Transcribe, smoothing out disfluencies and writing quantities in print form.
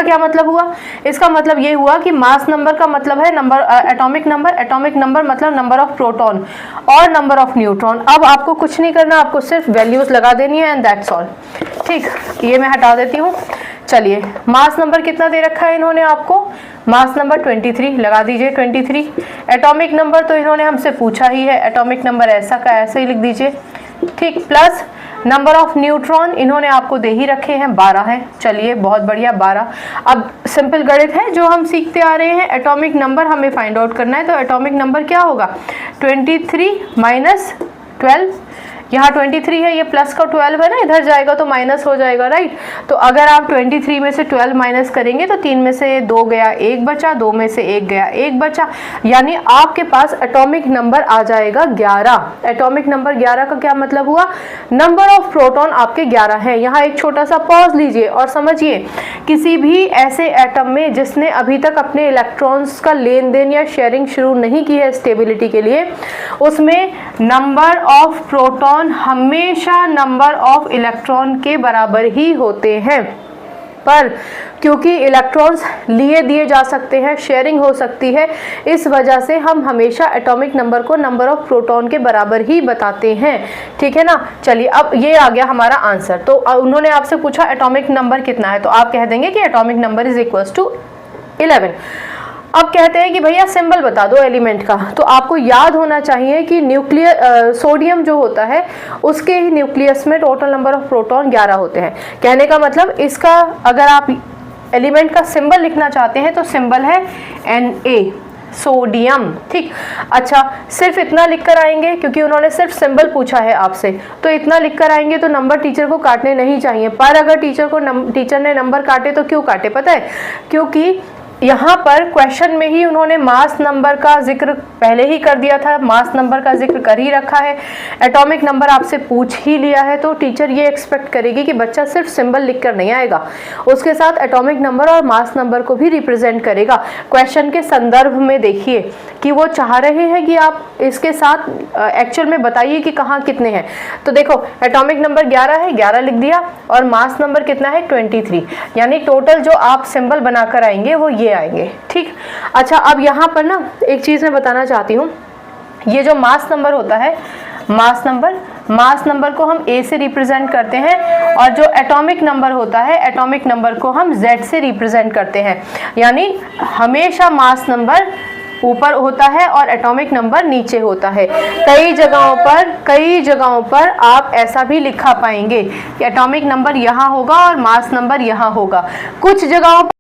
क्या मतलब हुआ? इसका मतलब ये हुआ कि मास नंबर का मतलब है number, atomic number, atomic number मतलब नंबर ऑफ प्रोटॉन और नंबर ऑफ न्यूट्रॉन। अब आपको कुछ नहीं करना, आपको सिर्फ वैल्यूज लगा देनी है एंड दैट्स ऑल। ठीक, ये मैं हटा देती हूँ। चलिए, मास नंबर कितना दे रखा है इन्होंने आपको? मास नंबर 23 लगा दीजिए, 23। एटॉमिक नंबर तो इन्होंने हमसे पूछा ही है, एटॉमिक नंबर ऐसा का ऐसे ही लिख दीजिए। ठीक, प्लस नंबर ऑफ न्यूट्रॉन इन्होंने आपको दे ही रखे हैं, 12 है। चलिए, बहुत बढ़िया, 12। अब सिंपल गणित है जो हम सीखते आ रहे हैं, एटॉमिक नंबर हमें फाइंड आउट करना है। तो एटॉमिक नंबर क्या होगा? 23 माइनस 12। यहाँ 23 है, ये प्लस का 12 है ना, इधर जाएगा तो माइनस हो जाएगा, राइट। तो अगर आप 23 में से 12 माइनस करेंगे तो 3 में से 2 गया, 1 बचा, 2 में से 1 गया, 1 बचा, यानी आपके पास एटॉमिक नंबर आ जाएगा 11। एटॉमिक नंबर 11 का क्या मतलब हुआ? नंबर ऑफ प्रोटॉन आपके 11 है। यहाँ एक छोटा सा पॉज लीजिए और समझिए, किसी भी ऐसे एटम में जिसने अभी तक अपने इलेक्ट्रॉन्स का लेन देन या शेयरिंग शुरू नहीं की है स्टेबिलिटी के लिए, उसमें नंबर ऑफ प्रोटॉन हमेशा नंबर ऑफ इलेक्ट्रॉन के बराबर ही होते हैं। पर क्योंकि इलेक्ट्रॉन्स लिए दिए जा सकते हैं, शेयरिंग हो सकती है, इस वजह से हम हमेशा एटॉमिक नंबर को नंबर ऑफ प्रोटॉन के बराबर ही बताते हैं। ठीक है ना। चलिए, अब ये आ गया हमारा आंसर। तो उन्होंने आपसे पूछा एटॉमिक नंबर कितना है, तो आप कह देंगे कि atomic number is equal to 11। अब कहते हैं कि भैया सिंबल बता दो एलिमेंट का। तो आपको याद होना चाहिए कि सोडियम जो होता है उसके ही न्यूक्लियस में टोटल नंबर ऑफ प्रोटॉन 11 होते हैं। कहने का मतलब इसका अगर आप एलिमेंट का सिंबल लिखना चाहते हैं तो सिंबल है Na, सोडियम। ठीक, अच्छा, सिर्फ इतना लिखकर आएंगे क्योंकि उन्होंने सिर्फ सिंबल पूछा है आपसे, तो इतना लिखकर आएंगे तो नंबर टीचर को काटने नहीं चाहिए। पर अगर टीचर ने नंबर काटे तो क्यों काटे पता है? क्योंकि यहाँ पर क्वेश्चन में ही उन्होंने मास नंबर का जिक्र पहले ही कर दिया था, मास नंबर का जिक्र कर ही रखा है, एटॉमिक नंबर आपसे पूछ ही लिया है, तो टीचर ये एक्सपेक्ट करेगी कि बच्चा सिर्फ सिंबल लिखकर नहीं आएगा, उसके साथ एटॉमिक नंबर और मास नंबर को भी रिप्रेजेंट करेगा। क्वेश्चन के संदर्भ में देखिए कि वो चाह रहे हैं कि आप इसके साथ एक्चुअल में बताइए कि कहाँ कितने हैं। तो देखो, एटॉमिक नंबर 11 है, 11 लिख दिया, और मास नंबर कितना है? 23, यानी टोटल जो आप सिंबल बनाकर आएंगे वो ये आएंगे। ठीक, अच्छा, अब यहाँ पर ना एक चीज मैं बताना चाहती हूँ, ये जो मास नंबर होता है, मास नंबर को हम A से रिप्रेजेंट करते हैं, और जो एटॉमिक नंबर होता है, एटॉमिक नंबर को हम Z से रिप्रेजेंट करते हैं। यानी हमेशा मास नंबर ऊपर होता है और एटॉमिक नंबर नीचे होता है। कई जगहों पर आप ऐसा भी लिखा पाएंगे कि एटॉमिक नंबर यहाँ होगा और मास नंबर यहाँ होगा। कुछ जगहों